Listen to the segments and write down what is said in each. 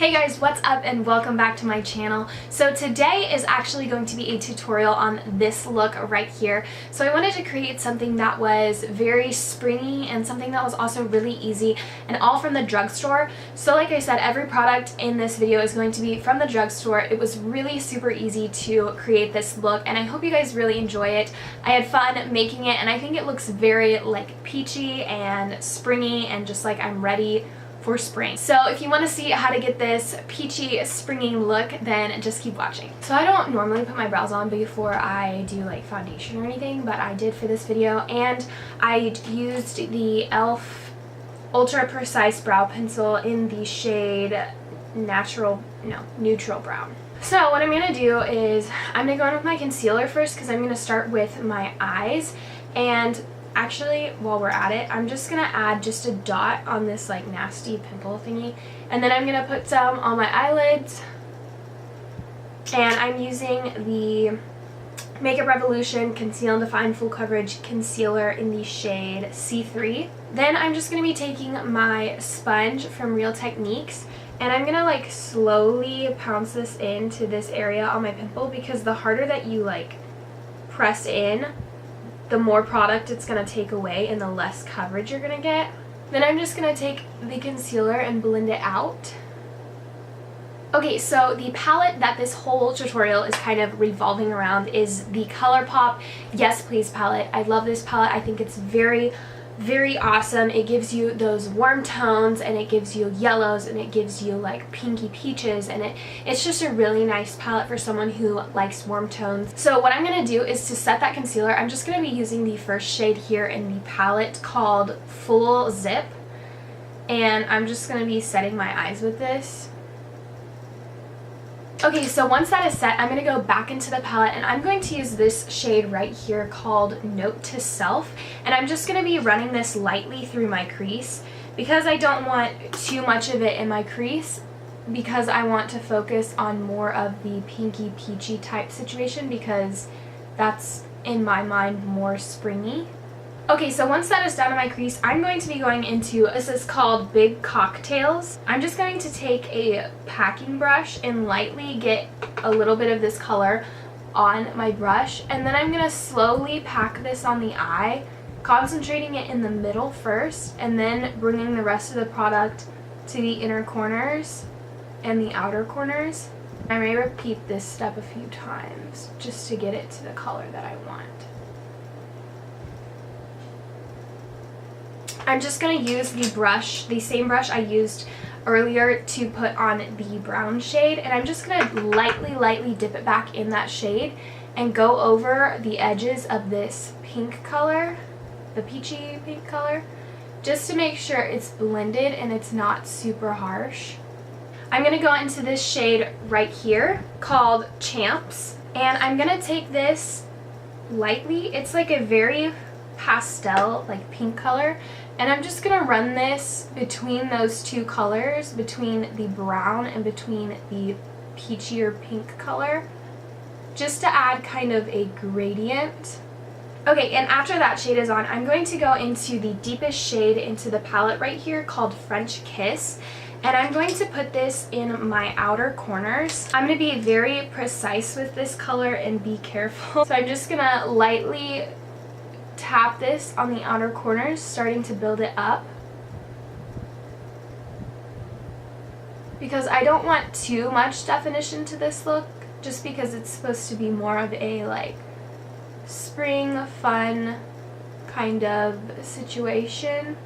Hey guys, what's up and welcome back to my channel. So today is actually going to be a tutorial on this look right here. So I wanted to create something that was very springy and something that was also really easy and all from the drugstore. So like I said, every product in this video is going to be from the drugstore. It was really super easy to create this look and I hope you guys really enjoy it. I had fun making it and I think it looks very like peachy and springy and just like I'm ready for spring. So if you want to see how to get this peachy springy look, then just keep watching. So I don't normally put my brows on before I do like foundation or anything, but I did for this video, and I used the e.l.f. Ultra Precise Brow Pencil in the shade neutral brown. So what I'm going to do is I'm going to go in with my concealer first because I'm going to start with my eyes. And actually, while we're at it, I'm just going to add just a dot on this like nasty pimple thingy. And then I'm going to put some on my eyelids. And I'm using the Makeup Revolution Conceal and Define Full Coverage Concealer in the shade C3. Then I'm just going to be taking my sponge from Real Techniques. And I'm going to like slowly pounce this into this area on my pimple because the harder that you like press in, the more product it's going to take away and the less coverage you're going to get. Then I'm just going to take the concealer and blend it out. Okay, so the palette that this whole tutorial is kind of revolving around is the Colourpop Yes Please palette. I love this palette. I think it's very awesome. It gives you those warm tones and it gives you yellows and it gives you like pinky peaches, and it's just a really nice palette for someone who likes warm tones. So what I'm going to do is to set that concealer, I'm just going to be using the first shade here in the palette called Full Zip, and I'm just going to be setting my eyes with this. Okay, so once that is set, I'm going to go back into the palette and I'm going to use this shade right here called Note to Self, and I'm just going to be running this lightly through my crease because I don't want too much of it in my crease, because I want to focus on more of the pinky peachy type situation because that's in my mind more springy. Okay, so once that is done in my crease, I'm going to be going into, this is called Big Cocktails. I'm just going to take a packing brush and lightly get a little bit of this color on my brush, and then I'm going to slowly pack this on the eye, concentrating it in the middle first, and then bringing the rest of the product to the inner corners and the outer corners. I may repeat this step a few times just to get it to the color that I want. I'm just going to use the brush, the same brush I used earlier to put on the brown shade, and I'm just going to lightly dip it back in that shade and go over the edges of this pink color, the peachy pink color, just to make sure it's blended and it's not super harsh. I'm going to go into this shade right here called Champs, and I'm going to take this lightly. It's like a very pastel, like pink color, and I'm just gonna run this between those two colors, between the brown and between the peachier pink color, just to add kind of a gradient. Okay, and after that shade is on, I'm going to go into the deepest shade into the palette right here called French Kiss, and I'm going to put this in my outer corners. I'm going to be very precise with this color and be careful. So I'm just gonna lightly tap this on the outer corners, starting to build it up, because I don't want too much definition to this look, just because it's supposed to be more of a like spring fun kind of situation.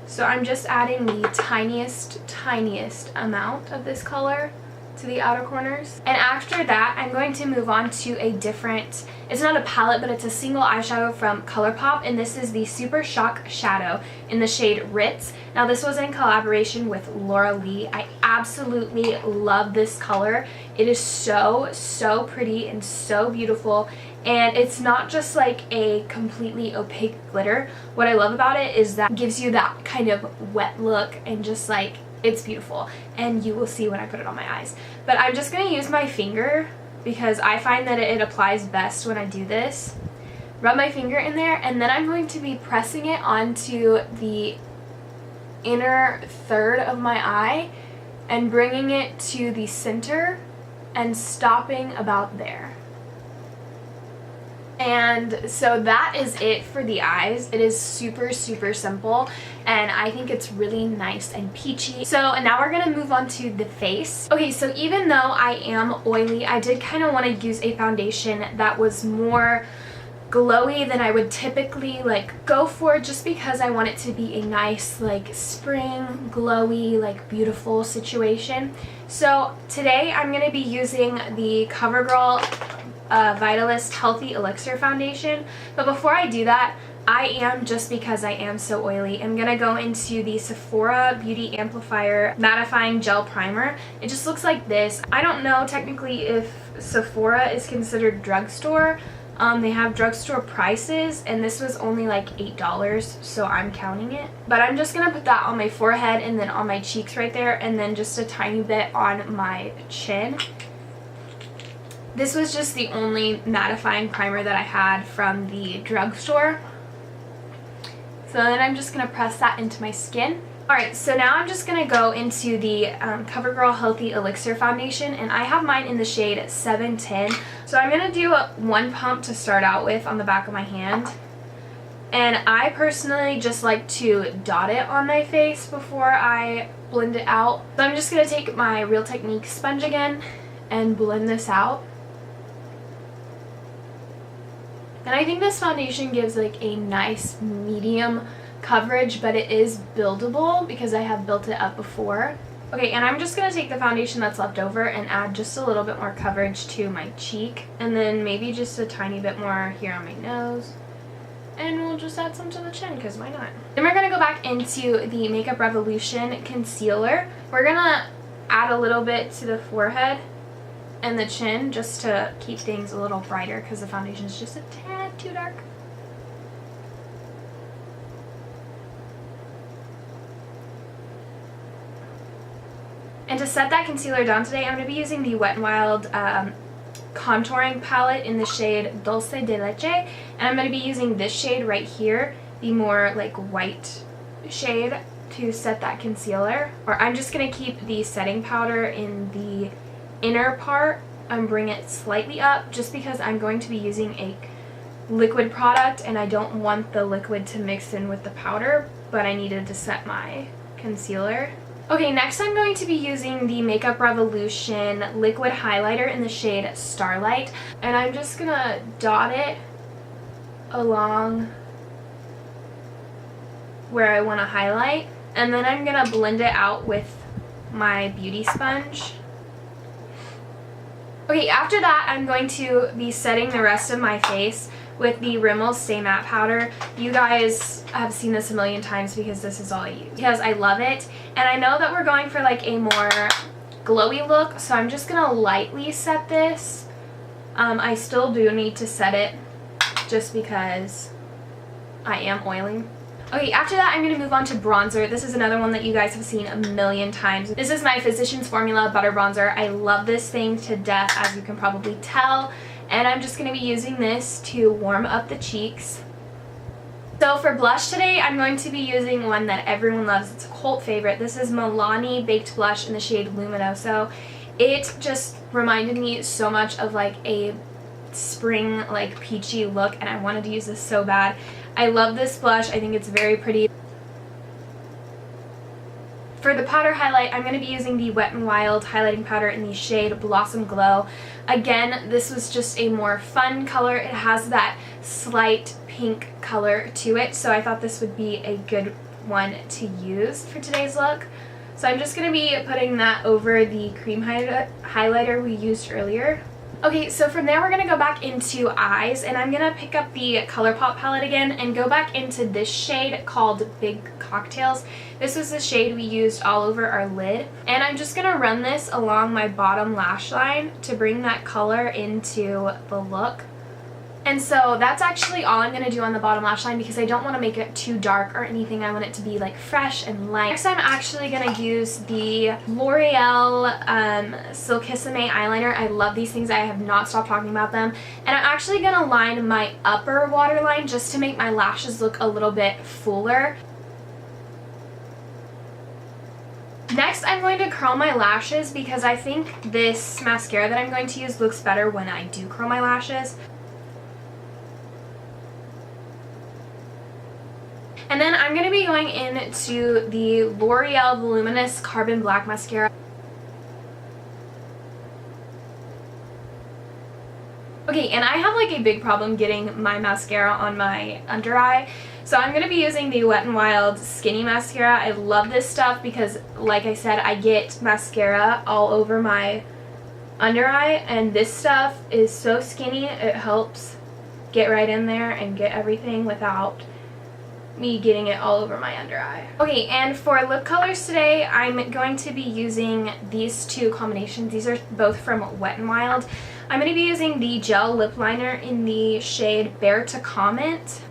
So I'm just adding the tiniest amount of this color to the outer corners. And after that, I'm going to move on to a different, it's not a palette, but it's a single eyeshadow from Colourpop, and this is the Super Shock Shadow in the shade Ritz. Now this was in collaboration with Laura Lee. I absolutely love this color. It is so pretty and so beautiful, and it's not just like a completely opaque glitter. What I love about it is that it gives you that kind of wet look, and just like, it's beautiful, and you will see when I put it on my eyes. But I'm just going to use my finger because I find that it applies best when I do this. Rub my finger in there, and then I'm going to be pressing it onto the inner third of my eye and bringing it to the center and stopping about there. And so that is it for the eyes. It is super simple, and I think it's really nice and peachy. So now we're gonna move on to the face. Okay, so even though I am oily, I did kind of want to use a foundation that was more glowy than I would typically like go for, just because I want it to be a nice like spring glowy like beautiful situation. So today I'm going to be using the Covergirl Vitalist Healthy Elixir foundation, but before I do that, just because I am so oily, I'm gonna go into the Sephora Beauty Amplifier Mattifying Gel Primer. It just looks like this. I don't know technically if Sephora is considered drugstore. They have drugstore prices, and this was only like $8, so I'm counting it. But I'm just gonna put that on my forehead and then on my cheeks right there, and then just a tiny bit on my chin. This was just the only mattifying primer that I had from the drugstore. So then I'm just gonna press that into my skin. Alright, so now I'm just going to go into the Covergirl Healthy Elixir Foundation, and I have mine in the shade 710. So I'm going to do one pump to start out with on the back of my hand. And I personally just like to dot it on my face before I blend it out. So I'm just going to take my Real Technique sponge again and blend this out. And I think this foundation gives like a nice medium coverage, but it is buildable because I have built it up before. Okay, and I'm just going to take the foundation that's left over and add just a little bit more coverage to my cheek, and then maybe just a tiny bit more here on my nose, and we'll just add some to the chin because why not? Then we're going to go back into the Makeup Revolution concealer. We're going to add a little bit to the forehead and the chin just to keep things a little brighter because the foundation is just a tad too dark. And to set that concealer down today, I'm going to be using the Wet n Wild contouring palette in the shade Dulce de Leche. And I'm going to be using this shade right here, the more like white shade, to set that concealer. Or I'm just going to keep the setting powder in the inner part and bring it slightly up, just because I'm going to be using a liquid product and I don't want the liquid to mix in with the powder, but I needed to set my concealer. Okay, next I'm going to be using the Makeup Revolution liquid highlighter in the shade Starlight, and I'm just gonna dot it along where I want to highlight, and then I'm gonna blend it out with my beauty sponge. Okay, after that I'm going to be setting the rest of my face with the Rimmel Stay Matte Powder. You guys have seen this a million times because this is all I use, because I love it. And I know that we're going for like a more glowy look, so I'm just gonna lightly set this. I still do need to set it just because I am oily. Okay, after that I'm going to move on to bronzer. This is another one that you guys have seen a million times. This is my Physicians Formula Butter Bronzer. I love this thing to death, as you can probably tell. And I'm just going to be using this to warm up the cheeks. So for blush today, I'm going to be using one that everyone loves. It's a cult favorite. This is Milani Baked Blush in the shade Luminoso. It just reminded me so much of like a spring like peachy look, and I wanted to use this so bad. I love this blush. I think it's very pretty. For the powder highlight, I'm going to be using the Wet n Wild highlighting powder in the shade Blossom Glow. Again, this was just a more fun color. It has that slight pink color to it, so I thought this would be a good one to use for today's look. So I'm just going to be putting that over the cream highlighter we used earlier. Okay, so from there we're going to go back into eyes, and I'm going to pick up the Colourpop palette again and go back into this shade called Big Cocktails. This was the shade we used all over our lid, and I'm just going to run this along my bottom lash line to bring that color into the look. And so that's actually all I'm going to do on the bottom lash line because I don't want to make it too dark or anything. I want it to be like fresh and light. Next I'm actually going to use the L'Oreal Silissime eyeliner. I love these things. I have not stopped talking about them. And I'm actually going to line my upper waterline just to make my lashes look a little bit fuller. Next, I'm going to curl my lashes because I think this mascara that I'm going to use looks better when I do curl my lashes. And then I'm going to be going into the L'Oreal Voluminous Carbon Black Mascara. Okay, and I have like a big problem getting my mascara on my under eye. So I'm going to be using the Wet n Wild Skinny Mascara. I love this stuff because, like I said, I get mascara all over my under eye, and this stuff is so skinny. It helps get right in there and get everything without me getting it all over my under eye. Okay, and for lip colors today, I'm going to be using these two combinations. These are both from Wet n Wild. I'm going to be using the gel lip liner in the shade Bear to Comment.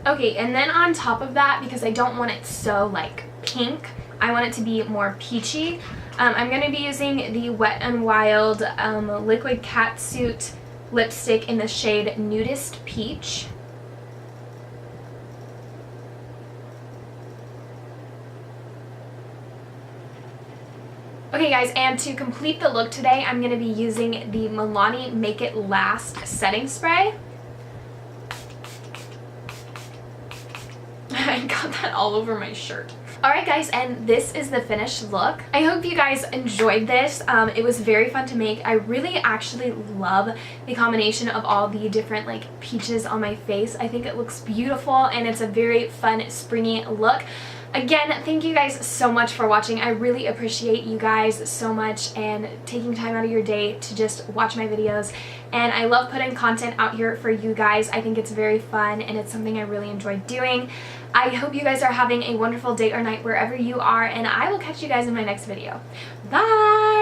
Okay, and then on top of that, because I don't want it so like pink, I want it to be more peachy, I'm going to be using the Wet n Wild Liquid Catsuit lipstick in the shade Nudist Peach. Okay guys, and to complete the look today, I'm going to be using the Milani Make It Last setting spray. I got that all over my shirt. Alright guys, and this is the finished look. I hope you guys enjoyed this. It was very fun to make. I really actually love the combination of all the different like peaches on my face. I think it looks beautiful and it's a very fun springy look. Again, thank you guys so much for watching. I really appreciate you guys so much and taking time out of your day to just watch my videos. And I love putting content out here for you guys. I think it's very fun and it's something I really enjoy doing. I hope you guys are having a wonderful day or night wherever you are, and I will catch you guys in my next video. Bye!